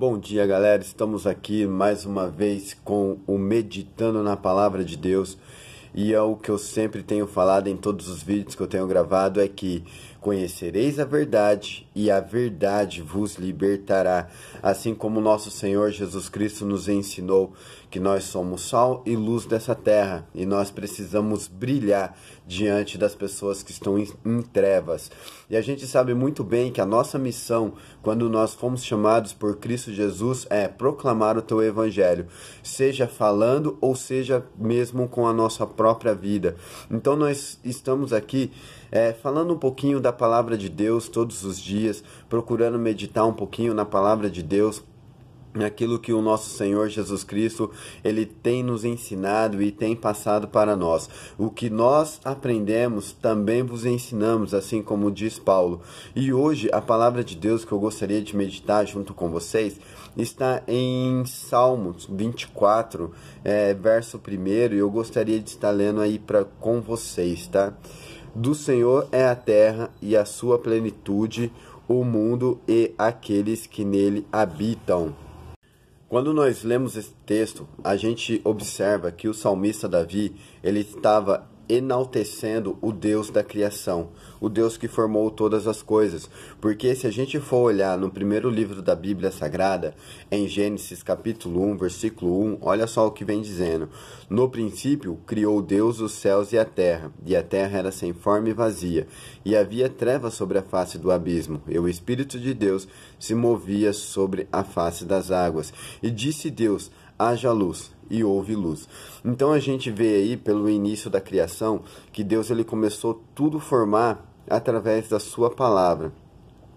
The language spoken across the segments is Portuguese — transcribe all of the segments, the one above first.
Bom dia, galera. Estamos aqui mais uma vez com o Meditando na Palavra de Deus. E é o que eu sempre tenho falado em todos os vídeos que eu tenho gravado, é que conhecereis a verdade e a verdade vos libertará. Assim como nosso Senhor Jesus Cristo nos ensinou que nós somos sal e luz dessa terra e nós precisamos brilhar diante das pessoas que estão em trevas. E a gente sabe muito bem que a nossa missão, quando nós fomos chamados por Cristo Jesus, é proclamar o teu evangelho, seja falando ou seja mesmo com a nossa própria vida. Então nós estamos aqui falando um pouquinho da palavra de Deus todos os dias, procurando meditar um pouquinho na palavra de Deus, naquilo que o nosso Senhor Jesus Cristo, Ele tem nos ensinado e tem passado para nós. O que nós aprendemos, também vos ensinamos, assim como diz Paulo. E hoje, a palavra de Deus que eu gostaria de meditar junto com vocês, está em Salmos 24, verso 1, e eu gostaria de estar lendo aí com vocês, tá? Do Senhor é a terra e a sua plenitude, o mundo e aqueles que nele habitam. Quando nós lemos esse texto, a gente observa que o salmista Davi, ele estava enaltecendo o Deus da criação, o Deus que formou todas as coisas. Porque se a gente for olhar no primeiro livro da Bíblia Sagrada, em Gênesis capítulo 1, versículo 1, olha só o que vem dizendo. No princípio, criou Deus os céus e a terra era sem forma e vazia, e havia trevas sobre a face do abismo, e o Espírito de Deus se movia sobre a face das águas. E disse Deus: haja luz, e houve luz. Então a gente vê aí pelo início da criação que Deus ele começou tudo a formar através da sua palavra.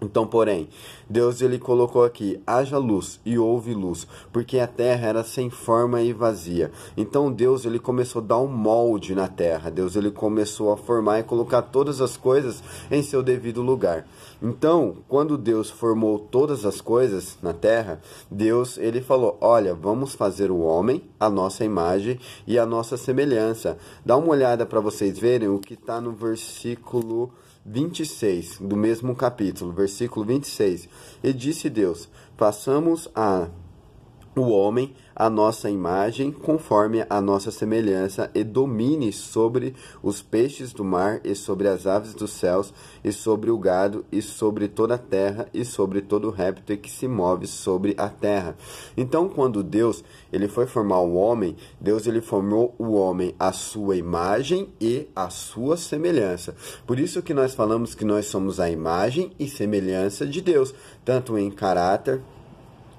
Então, porém, Deus ele colocou aqui, haja luz, e houve luz, porque a terra era sem forma e vazia. Então Deus ele começou a dar um molde na terra, Deus ele começou a formar e colocar todas as coisas em seu devido lugar. Então, quando Deus formou todas as coisas na terra, Deus ele falou, olha, vamos fazer o homem, a nossa imagem e a nossa semelhança. Dá uma olhada para vocês verem o que está no versículo 26 do mesmo capítulo, versículo 26. E disse Deus: façamos o homem a nossa imagem, conforme a nossa semelhança, e domine sobre os peixes do mar, e sobre as aves dos céus, e sobre o gado, e sobre toda a terra, e sobre todo réptil que se move sobre a terra. Então, quando Deus ele foi formar o homem, Deus ele formou o homem à sua imagem e à sua semelhança. Por isso que nós falamos que nós somos a imagem e semelhança de Deus, tanto em caráter,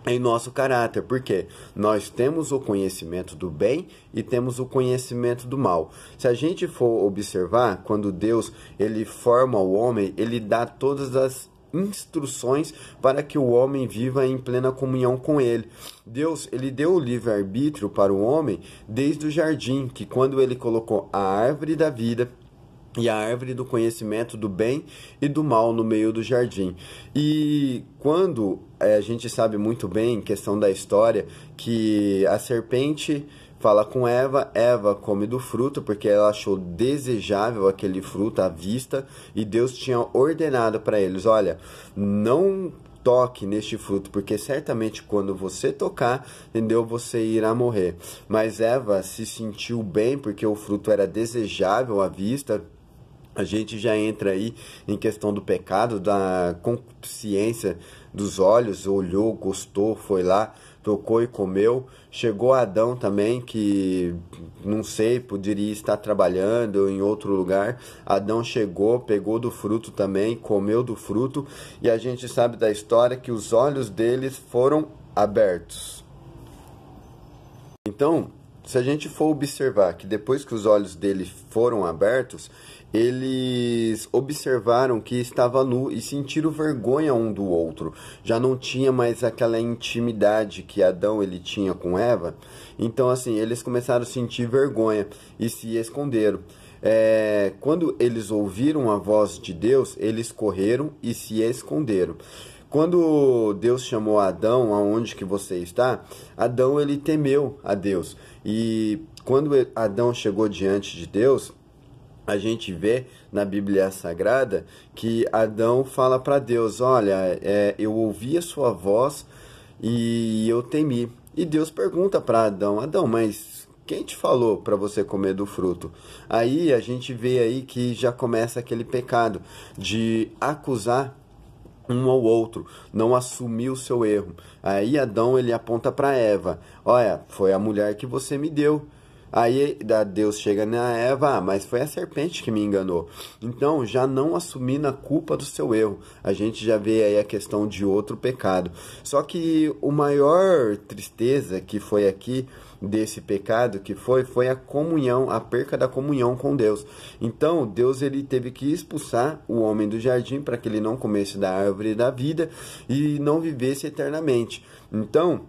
em nosso caráter, porque nós temos o conhecimento do bem e temos o conhecimento do mal. Se a gente for observar, quando Deus ele forma o homem, ele dá todas as instruções para que o homem viva em plena comunhão com ele. Deus ele deu o livre-arbítrio para o homem desde o jardim, que quando ele colocou a árvore da vida e a árvore do conhecimento do bem e do mal no meio do jardim. E quando a gente sabe muito bem, questão da história, que a serpente fala com Eva, Eva come do fruto porque ela achou desejável aquele fruto à vista, e Deus tinha ordenado para eles, olha, não toque neste fruto, porque certamente quando você tocar, entendeu, você irá morrer. Mas Eva se sentiu bem porque o fruto era desejável à vista. A gente já entra aí em questão do pecado, da consciência dos olhos, olhou, gostou, foi lá, tocou e comeu. Chegou Adão também, que não sei, poderia estar trabalhando em outro lugar. Adão chegou, pegou do fruto também, comeu do fruto, e a gente sabe da história que os olhos deles foram abertos. Então, se a gente for observar que depois que os olhos dele foram abertos, eles observaram que estava nu e sentiram vergonha um do outro. Já não tinha mais aquela intimidade que Adão ele tinha com Eva. Então assim, eles começaram a sentir vergonha e se esconderam. Quando eles ouviram a voz de Deus, eles correram e se esconderam. Quando Deus chamou Adão, aonde que você está? Adão ele temeu a Deus. E quando Adão chegou diante de Deus, a gente vê na Bíblia Sagrada que Adão fala para Deus, olha, eu ouvi a sua voz e eu temi. E Deus pergunta para Adão: Adão, mas quem te falou para você comer do fruto? Aí a gente vê aí que já começa aquele pecado de acusar um ao outro, não assumir o seu erro. Aí Adão ele aponta para Eva: olha, foi a mulher que você me deu. Aí Deus chega na Eva: mas foi a serpente que me enganou. Então, já não assumindo a culpa do seu erro, a gente já vê aí a questão de outro pecado. Só que o maior tristeza que foi aqui desse pecado que foi a comunhão, a perca da comunhão com Deus. Então, Deus ele teve que expulsar o homem do jardim para que ele não comesse da árvore da vida e não vivesse eternamente. Então,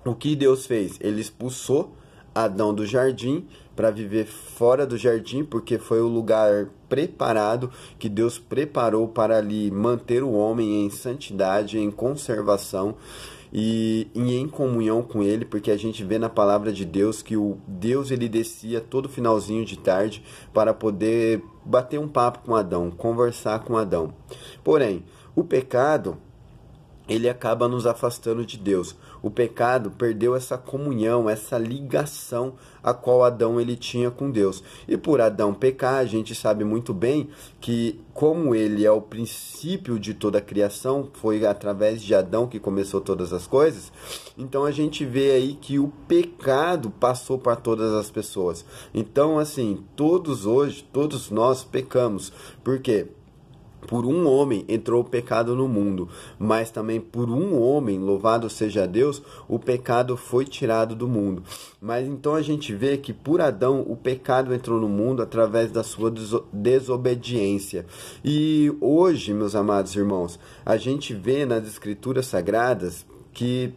o que Deus fez? Ele expulsou Adão do jardim para viver fora do jardim, porque foi o lugar preparado que Deus preparou para ali manter o homem em santidade, em conservação e em comunhão com ele, porque a gente vê na palavra de Deus que o Deus ele descia todo finalzinho de tarde para poder bater um papo com Adão, conversar com Adão. Porém, o pecado ele acaba nos afastando de Deus. O pecado perdeu essa comunhão, essa ligação a qual Adão ele tinha com Deus. E por Adão pecar, a gente sabe muito bem que como ele é o princípio de toda a criação, foi através de Adão que começou todas as coisas, então a gente vê aí que o pecado passou para todas as pessoas. Então assim, todos nós pecamos. Por quê? Por um homem entrou o pecado no mundo, mas também por um homem, louvado seja Deus, o pecado foi tirado do mundo. Mas então a gente vê que por Adão o pecado entrou no mundo através da sua desobediência. E hoje, meus amados irmãos, a gente vê nas Escrituras Sagradas que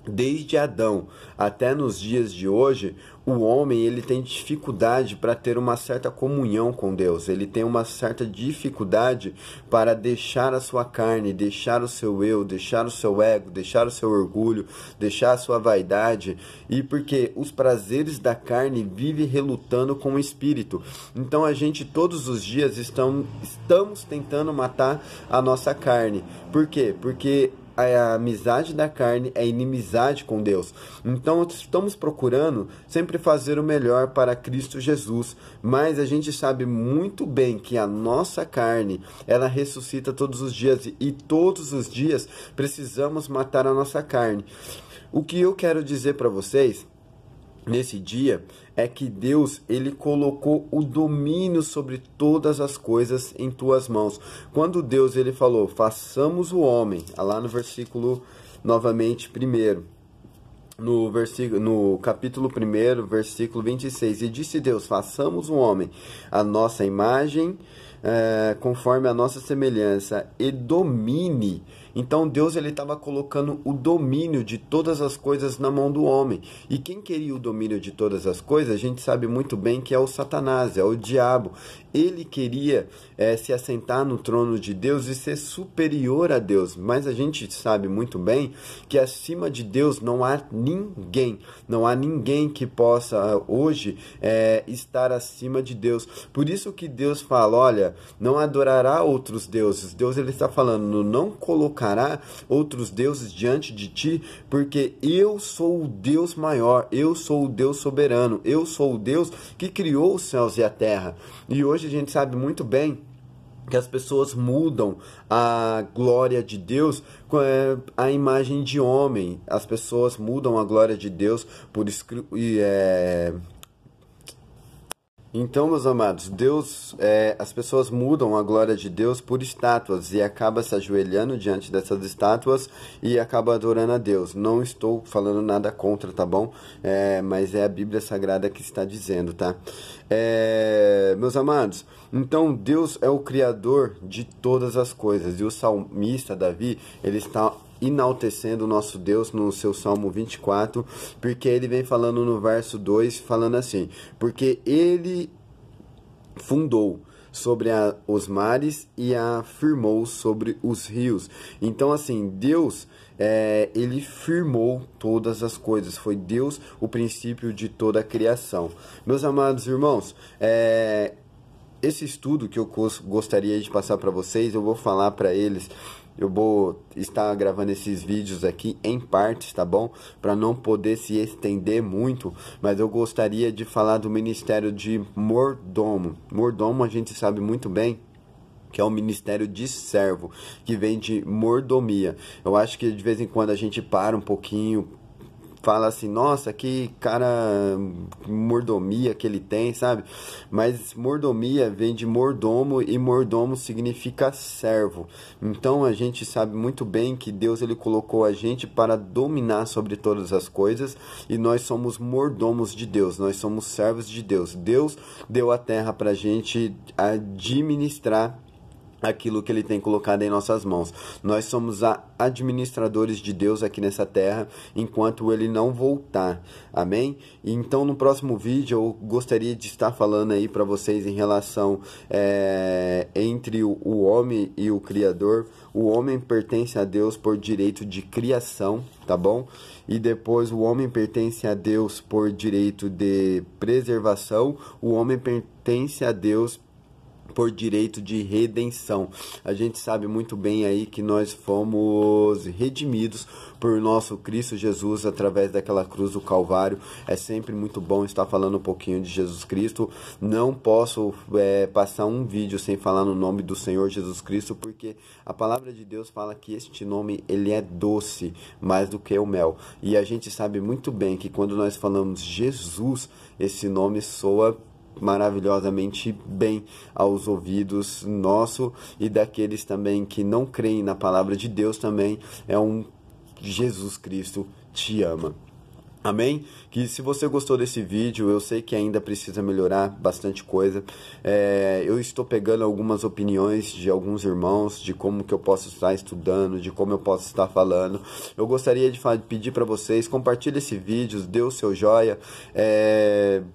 desde Adão até nos dias de hoje, o homem ele tem dificuldade para ter uma certa comunhão com Deus. Ele tem uma certa dificuldade para deixar a sua carne, deixar o seu eu, deixar o seu ego, deixar o seu orgulho, deixar a sua vaidade. E porque os prazeres da carne vivem relutando com o espírito. Então a gente todos os dias estamos tentando matar a nossa carne. Por quê? Porque a amizade da carne é inimizade com Deus. Então estamos procurando sempre fazer o melhor para Cristo Jesus, mas a gente sabe muito bem que a nossa carne, ela ressuscita todos os dias e todos os dias precisamos matar a nossa carne. O que eu quero dizer para vocês nesse dia é que Deus ele colocou o domínio sobre todas as coisas em tuas mãos. Quando Deus ele falou: façamos o homem, lá no versículo novamente primeiro, no capítulo 1, versículo 26, e disse Deus: façamos o homem a nossa imagem, conforme a nossa semelhança, e domine. Então Deus ele estava colocando o domínio de todas as coisas na mão do homem. E quem queria o domínio de todas as coisas, a gente sabe muito bem que é o Satanás, é o diabo. Ele queria se assentar no trono de Deus e ser superior a Deus. Mas a gente sabe muito bem que acima de Deus não há ninguém. Não há ninguém que possa hoje estar acima de Deus. Por isso que Deus fala: olha, não adorará outros deuses. Deus ele está falando: não colocará outros deuses diante de ti, porque eu sou o Deus maior, eu sou o Deus soberano, eu sou o Deus que criou os céus e a terra. E hoje a gente sabe muito bem que as pessoas mudam a glória de Deus com a imagem de homem. As pessoas mudam a glória de Deus por Então, meus amados, as pessoas mudam a glória de Deus por estátuas e acaba se ajoelhando diante dessas estátuas e acaba adorando a Deus. Não estou falando nada contra, tá bom? Mas é a Bíblia Sagrada que está dizendo, tá? Meus amados, então Deus é o Criador de todas as coisas. E o salmista Davi, ele está enaltecendo o nosso Deus no seu Salmo 24, porque ele vem falando no verso 2, falando assim: porque ele fundou sobre os mares e a firmou sobre os rios. Então assim, Deus ele firmou todas as coisas. Foi Deus o princípio de toda a criação. Meus amados irmãos, esse estudo que eu gostaria de passar para vocês, eu vou falar para eles eu vou estar gravando esses vídeos aqui em partes, tá bom? Para não poder se estender muito, mas eu gostaria de falar do ministério de mordomo. Mordomo a gente sabe muito bem que é o ministério de servo, que vem de mordomia. Eu acho que de vez em quando a gente para um pouquinho, fala assim, nossa, que cara, mordomia que ele tem, sabe? Mas mordomia vem de mordomo, e mordomo significa servo. Então a gente sabe muito bem que Deus ele colocou a gente para dominar sobre todas as coisas, e nós somos mordomos de Deus, nós somos servos de Deus. Deus deu a terra para a gente administrar aquilo que ele tem colocado em nossas mãos. Nós somos administradores de Deus aqui nessa terra, enquanto ele não voltar. Amém? E então no próximo vídeo eu gostaria de estar falando aí para vocês em relação entre o homem e o Criador. O homem pertence a Deus por direito de criação, tá bom? E depois o homem pertence a Deus por direito de preservação. O homem pertence a Deus por direito de redenção. A gente sabe muito bem aí que nós fomos redimidos por nosso Cristo Jesus através daquela cruz do Calvário. É sempre muito bom estar falando um pouquinho de Jesus Cristo. Não posso passar um vídeo sem falar no nome do Senhor Jesus Cristo, porque a palavra de Deus fala que este nome ele é doce mais do que o mel. E a gente sabe muito bem que quando nós falamos Jesus, esse nome soa maravilhosamente bem aos ouvidos nosso e daqueles também que não creem na palavra de Deus. Também é um Jesus Cristo te ama. Amém? Que se você gostou desse vídeo, eu sei que ainda precisa melhorar bastante coisa. Eu estou pegando algumas opiniões de alguns irmãos, de como que eu posso estar estudando, de como eu posso estar falando. Eu gostaria de pedir para vocês, compartilhe esse vídeo, dê o seu joia,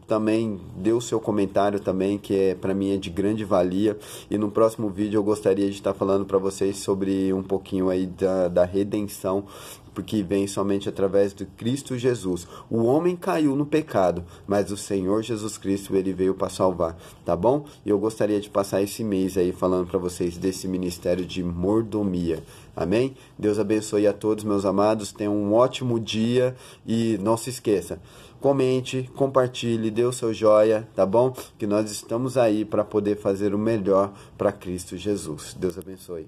também dê o seu comentário também, que para mim é de grande valia. E no próximo vídeo eu gostaria de estar falando para vocês sobre um pouquinho aí da redenção, porque vem somente através de Cristo Jesus. O homem caiu no pecado, mas o Senhor Jesus Cristo, ele veio para salvar, tá bom? E eu gostaria de passar esse mês aí falando para vocês desse ministério de mordomia. Amém? Deus abençoe a todos, meus amados. Tenham um ótimo dia e não se esqueça, comente, compartilhe, dê o seu joia, tá bom? Que nós estamos aí para poder fazer o melhor para Cristo Jesus. Deus abençoe.